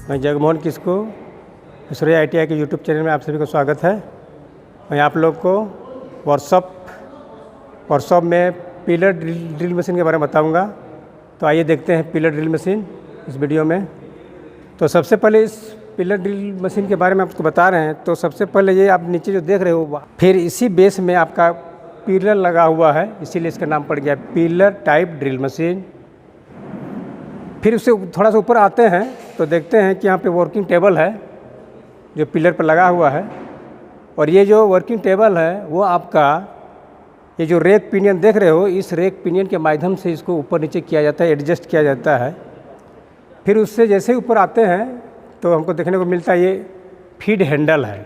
मैं जगमोहन किसको सूर्या ITI के YouTube चैनल में आप सभी को स्वागत है। मैं आप लोग को वर्कशॉप में पिलर ड्रिल मशीन के बारे में बताऊंगा। तो आइए देखते हैं पिलर ड्रिल मशीन इस वीडियो में। तो सबसे पहले इस पिलर ड्रिल मशीन के बारे में आपको बता रहे हैं। तो सबसे पहले ये आप नीचे जो देख रहे हो, फिर इसी बेस में आपका पिलर लगा हुआ है, इसीलिए इसका नाम पड़ गया पिलर टाइप ड्रिल मशीन। फिर उससे थोड़ा सा ऊपर आते हैं तो देखते हैं कि यहाँ पे वर्किंग टेबल है जो पिलर पर लगा हुआ है। और ये जो वर्किंग टेबल है वो आपका ये जो रेक पिनियन देख रहे हो, इस रेक पिनियन के माध्यम से इसको ऊपर नीचे किया जाता है, एडजस्ट किया जाता है। फिर उससे जैसे ही ऊपर आते हैं तो हमको देखने को मिलता है ये फीड हैंडल है।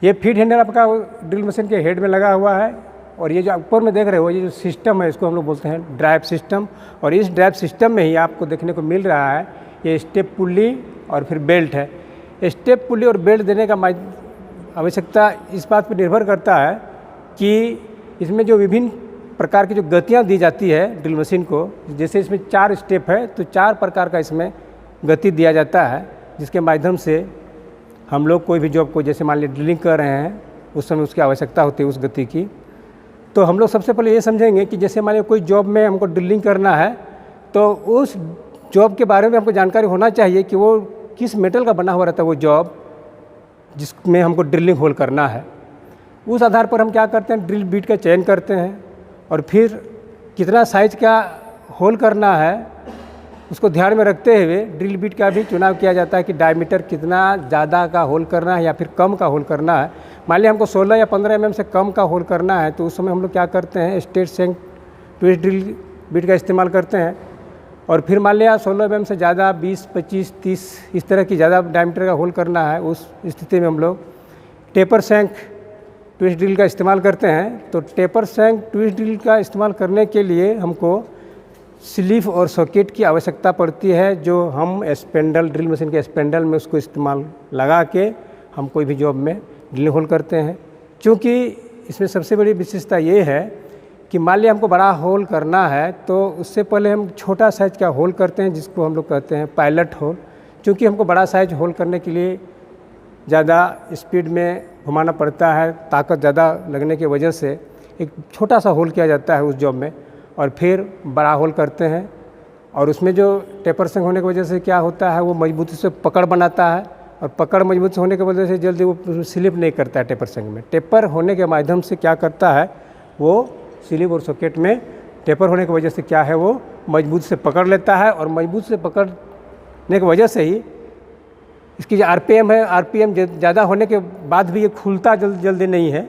ये फीड हैंडल आपका ड्रिल मशीन के हेड में लगा हुआ है। और ये जो ऊपर में देख रहे हो, ये जो सिस्टम है इसको हम लोग बोलते हैं ड्राइव सिस्टम। और इस ड्राइव सिस्टम में ही आपको देखने को मिल रहा है ये स्टेप पुल्ली और फिर बेल्ट है। स्टेप पुल्ली और बेल्ट देने का आवश्यकता इस बात पर निर्भर करता है कि इसमें जो विभिन्न प्रकार की जो गतियाँ दी जाती है ड्रिल मशीन को, जैसे इसमें 4 स्टेप है तो 4 प्रकार का इसमें गति दिया जाता है, जिसके माध्यम से हम लोग कोई भी जॉब को, जैसे मान लीजिए ड्रिलिंग कर रहे हैं, उस समय उसकी आवश्यकता होती है उस गति की। तो हम लोग सबसे पहले ये समझेंगे कि जैसे मान लीजिए कोई जॉब में हमको ड्रिलिंग करना है तो उस जॉब के बारे में हमको जानकारी होना चाहिए कि वो किस मेटल का बना हुआ रहता है वो जॉब जिसमें हमको ड्रिलिंग होल करना है। उस आधार पर हम क्या करते हैं, ड्रिल बीट का चयन करते हैं और फिर कितना साइज का होल करना है उसको ध्यान में रखते हुए ड्रिल बीट का भी चुनाव किया जाता है कि डायमीटर कितना ज़्यादा का होल करना है या फिर कम का होल करना है। मान लिया हमको 16 या 15 mm से कम का होल करना है तो उस समय हम लोग क्या करते हैं, straight shank twist drill beat का इस्तेमाल करते हैं। और फिर मान लिया 16 mm से ज़्यादा 20, 25, 30 इस तरह की ज़्यादा डायमीटर का होल करना है, उस स्थिति में हम लोग टेपर शैंक ट्विस्ट ड्रिल का इस्तेमाल करते हैं। तो टेपर शैंक ट्विस्ट ड्रिल का इस्तेमाल करने के लिए हमको स्लीव और सॉकेट की आवश्यकता पड़ती है, जो हम स्पेंडल ड्रिल मशीन के स्पेंडल में उसको इस्तेमाल लगा के हम कोई भी जॉब में ड्रिलिंग होल करते हैं। क्योंकि इसमें सबसे बड़ी विशेषता ये है कि मान लिया हमको बड़ा होल करना है तो उससे पहले हम छोटा साइज का होल करते हैं, जिसको हम लोग कहते हैं पायलट होल। क्योंकि हमको बड़ा साइज होल करने के लिए ज़्यादा स्पीड में घुमाना पड़ता है, ताकत ज़्यादा लगने की वजह से एक छोटा सा होल किया जाता है उस जॉब में और फिर बड़ा होल करते हैं। और उसमें जो टेपर शैंक होने की वजह से क्या होता है, वो मजबूती से पकड़ बनाता है और पकड़ मजबूत होने की वजह से जल्दी वो स्लिप नहीं करता है टेपर शैंक में। टेपर होने के माध्यम से क्या करता है, वो स्लीव और सॉकेट में टेपर होने की वजह से क्या है, वो मजबूत से पकड़ लेता है। और मजबूत से पकड़ने की वजह से ही इसकी जो RPM है, RPM ज़्यादा होने के बाद भी ये खुलता जल्दी नहीं है।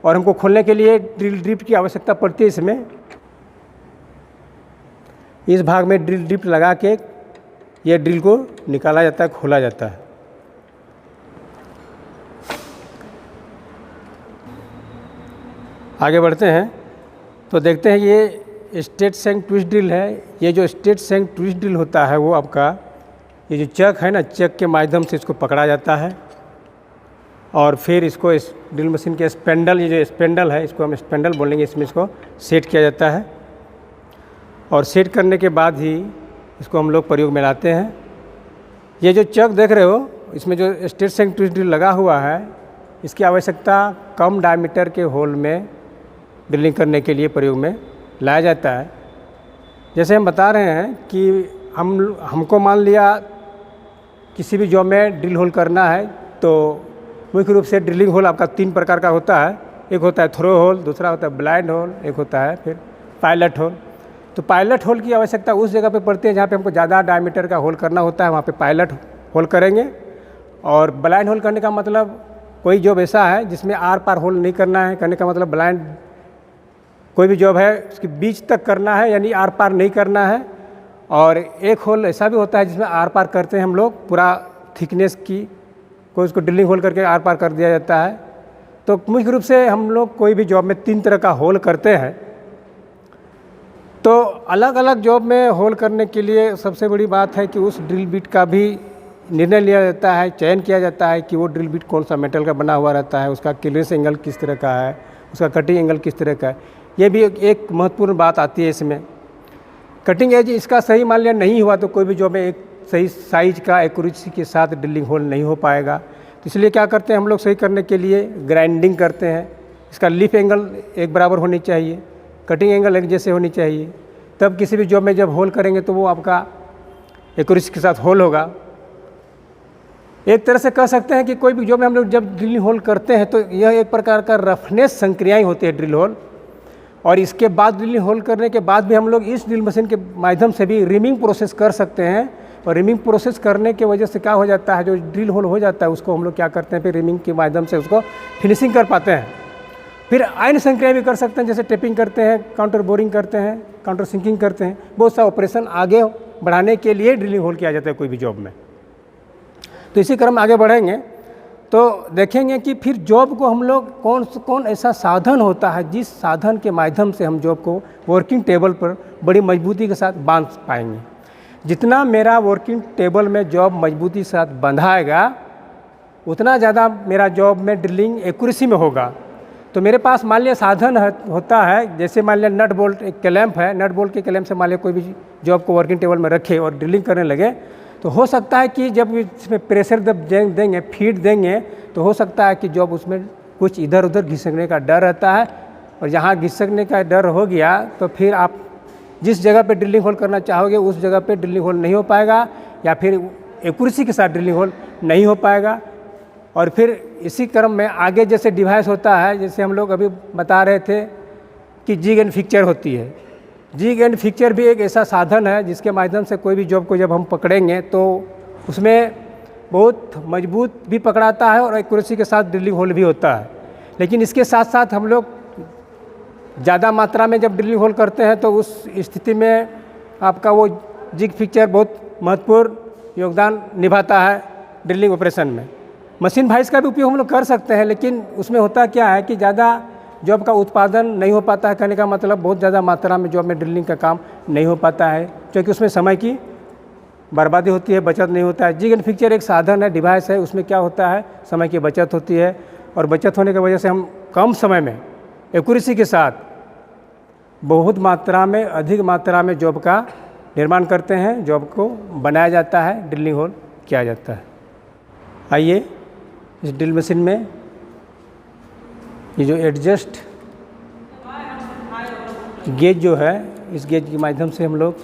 और हमको खोलने के लिए ड्रिल ड्रिप की आवश्यकता पड़ती है। इसमें इस भाग में ड्रिल ड्रिप लगा के ये ड्रिल को निकाला जाता है, खोला जाता है। आगे बढ़ते हैं तो देखते हैं ये स्ट्रेट शैंक ट्विस्ट ड्रिल है। ये जो स्ट्रेट शैंक ट्विस्ट ड्रिल होता है वो आपका ये जो चक है ना, चक के माध्यम से इसको पकड़ा जाता है और फिर इसको इस ड्रिल मशीन के स्पेंडल, ये जो स्पेंडल है इसको हम स्पेंडल बोलेंगे, इसमें इसको सेट किया जाता है। और सेट करने के बाद ही इसको हम लोग प्रयोग में लाते हैं। ये जो चक देख रहे हो, इसमें जो स्ट्रेट शैंक ट्विस्ट ड्रिल लगा हुआ है, इसकी आवश्यकता कम डायमीटर के होल में ड्रिलिंग करने के लिए प्रयोग में लाया जाता है। जैसे हम बता रहे हैं कि हमको मान लिया किसी भी जॉब में ड्रिल होल करना है तो मुख्य रूप से ड्रिलिंग होल आपका 3 प्रकार का होता है। एक होता है थ्रो होल, दूसरा होता है ब्लाइंड होल, एक होता है फिर पायलट होल। तो पायलट होल की आवश्यकता उस जगह पे पड़ती है जहाँ पे हमको ज़्यादा डायमीटर का होल करना होता है, वहाँ पे पायलट होल करेंगे। और ब्लाइंड होल करने का मतलब कोई जॉब ऐसा है जिसमें आर पार होल नहीं करना है। करने का मतलब ब्लाइंड कोई भी जॉब है उसके बीच तक करना है, यानी आर पार नहीं करना है। और एक होल ऐसा भी होता है जिसमें आर पार करते हैं हम लोग, पूरा थिकनेस की कोई उसको ड्रिलिंग होल करके आर पार कर दिया जाता है। तो मुख्य रूप से हम लोग कोई भी जॉब में 3 तरह का होल करते हैं। तो अलग अलग जॉब में होल करने के लिए सबसे बड़ी बात है कि उस ड्रिल बीट का भी निर्णय लिया जाता है, चयन किया जाता है कि वो ड्रिल बीट कौन सा मेटल का बना हुआ रहता है, उसका क्लियरेंस एंगल किस तरह का है, उसका कटिंग एंगल किस तरह का है। ये भी एक महत्वपूर्ण बात आती है इसमें। कटिंग एज इसका सही मान लिया नहीं हुआ तो कोई भी जॉब में एक सही साइज का एक्यूरेसी के साथ ड्रिलिंग होल नहीं हो पाएगा। तो इसलिए क्या करते हैं हम लोग, सही करने के लिए ग्राइंडिंग करते हैं। इसका लीफ एंगल एक बराबर होनी चाहिए, कटिंग एंगल एक जैसे होनी चाहिए, तब किसी भी जॉब में जब होल करेंगे तो वो आपका एक्यूरेसी के साथ होल होगा। एक तरह से कह सकते हैं कि कोई भी जॉब में हम लोग जब ड्रिलिंग होल करते हैं तो यह एक प्रकार का रफनेस संक्रियाएँ होती है ड्रिल होल। और इसके बाद ड्रिलिंग होल करने के बाद भी हम लोग इस ड्रिल मशीन के माध्यम से भी रिमिंग प्रोसेस कर सकते हैं। और रिमिंग प्रोसेस करने के वजह से क्या हो जाता है, जो ड्रिल होल हो जाता है उसको हम लोग क्या करते हैं, फिर रिमिंग के माध्यम से उसको फिनिशिंग कर पाते हैं। फिर आयन संक्रिया भी कर सकते हैं, जैसे टेपिंग करते हैं, काउंटर बोरिंग करते हैं, काउंटर सिंकिंग करते हैं। बहुत सा ऑपरेशन आगे बढ़ाने के लिए ड्रिलिंग होल किया जाता है कोई भी जॉब में। तो इसी क्रम में आगे बढ़ेंगे तो देखेंगे कि फिर जॉब को हम लोग कौन ऐसा साधन होता है जिस साधन के माध्यम से हम जॉब को वर्किंग टेबल पर बड़ी मजबूती के साथ बांध पाएंगे। जितना मेरा वर्किंग टेबल में जॉब मजबूती के साथ बंधाएगा उतना ज़्यादा मेरा जॉब में ड्रिलिंग एक्यूरेसी में होगा। तो मेरे पास मान लिया साधन होता है, जैसे मान लिया नट बोल्ट एक क्लैंप है, नट बोल्ट के क्लैंप से मान लिया कोई भी जॉब को वर्किंग टेबल में रखे और ड्रिलिंग करने लगे, तो हो सकता है कि जब इसमें प्रेशर जब देंगे, फीड देंगे, तो हो सकता है कि जॉब उसमें कुछ इधर उधर घिसकने का डर रहता है। और जहाँ घिसकने का डर हो गया तो फिर आप जिस जगह पे ड्रिलिंग होल करना चाहोगे उस जगह पे ड्रिलिंग होल नहीं हो पाएगा, या फिर एक्यूरेसी के साथ ड्रिलिंग होल नहीं हो पाएगा। और फिर इसी क्रम में आगे जैसे डिवाइस होता है, जैसे हम लोग अभी बता रहे थे कि जिग एंड फिक्चर होती है। जिग एंड फिक्चर भी एक ऐसा साधन है जिसके माध्यम से कोई भी जॉब को जब हम पकड़ेंगे तो उसमें बहुत मजबूत भी पकड़ाता है और एक्यूरेसी के साथ ड्रिलिंग होल भी होता है। लेकिन इसके साथ साथ हम लोग ज़्यादा मात्रा में जब ड्रिलिंग होल करते हैं तो उस स्थिति में आपका वो जिग फिक्चर बहुत महत्वपूर्ण योगदान निभाता है ड्रिलिंग ऑपरेशन में। मशीन वाइज का भी उपयोग हम लोग कर सकते हैं, लेकिन उसमें होता क्या है कि ज़्यादा जॉब का उत्पादन नहीं हो पाता है। कहने का मतलब बहुत ज़्यादा मात्रा में जॉब में ड्रिलिंग का काम नहीं हो पाता है, क्योंकि उसमें समय की बर्बादी होती है, बचत नहीं होता है। जिग एंड फिक्चर एक साधन है, डिवाइस है, उसमें क्या होता है, समय की बचत होती है। और बचत होने की वजह से हम कम समय में एक्यूरेसी के साथ बहुत मात्रा में, अधिक मात्रा में जॉब का निर्माण करते हैं, जॉब को बनाया जाता है, ड्रिलिंग होल किया जाता है। आइए इस ड्रिल मशीन में ये जो एडजस्ट गेज जो है, इस गेज के माध्यम से हम लोग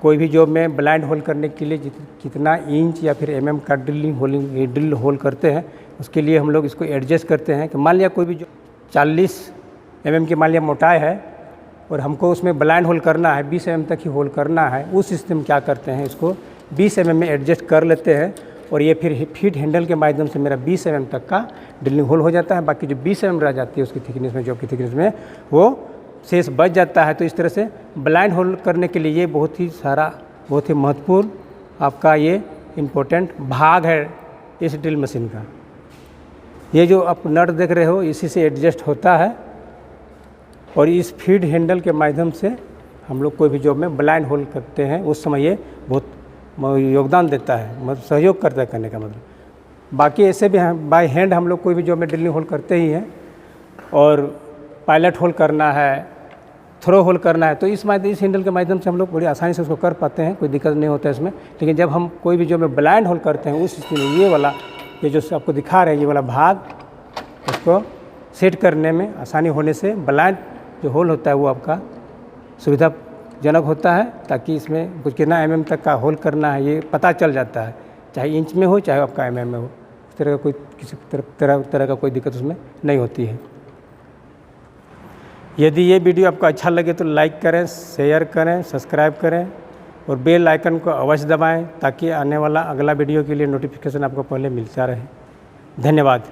कोई भी जॉब में ब्लाइंड होल करने के लिए कितना इंच या फिर एमएम का ड्रिल होल करते हैं, उसके लिए हम लोग इसको एडजस्ट करते हैं। कि मान लिया कोई भी जो 40 एमएम की मान लिया मोटाई है और हमको उसमें ब्लाइंड होल करना है, 20 एमएम तक ही होल करना है, उस स्थिति में क्या करते हैं, इसको 20 एमएम में एडजस्ट कर लेते हैं। और ये फिर फीड हैंडल के माध्यम से मेरा 20 एमएम तक का ड्रिलिंग होल हो जाता है। बाकी जो 20 एमएम रह जाती है उसकी थिकनेस में, जॉब की थिकनेस में, वो शेष बच जाता है। तो इस तरह से ब्लाइंड होल करने के लिए ये बहुत ही महत्वपूर्ण आपका ये इम्पोर्टेंट भाग है इस ड्रिल मशीन का। ये जो आप नट देख रहे हो इसी से एडजस्ट होता है और इस फीड हैंडल के माध्यम से हम लोग कोई भी जॉब में ब्लाइंड होल करते हैं, उस समय ये बहुत योगदान देता है, मतलब सहयोग करता है कहने का मतलब। बाकी ऐसे भी हैं, बाय हैंड हम लोग कोई भी जॉब में ड्रिलिंग होल करते ही हैं। और पायलट होल करना है, थ्रो होल करना है, तो इस हैंडल के माध्यम से हम लोग बड़ी आसानी से उसको कर पाते हैं, कोई दिक्कत नहीं होता है इसमें। लेकिन जब हम कोई भी जॉब में ब्लाइंड होल करते हैं उस स्थिति में ये जो आपको दिखा रहे हैं, ये वाला भाग, उसको सेट करने में आसानी होने से ब्लाइंड जो होल होता है वो आपका सुविधाजनक होता है, ताकि इसमें कुछ कितना एमएम तक का होल करना है ये पता चल जाता है, चाहे इंच में हो चाहे आपका एमएम में हो। इस तरह का कोई किसी तरह का कोई दिक्कत उसमें नहीं होती है। यदि ये वीडियो आपको अच्छा लगे तो लाइक करें, शेयर करें, सब्सक्राइब करें और बेल आइकन को अवश्य दबाएं, ताकि आने वाला अगला वीडियो के लिए नोटिफिकेशन आपको पहले मिलता रहे। धन्यवाद।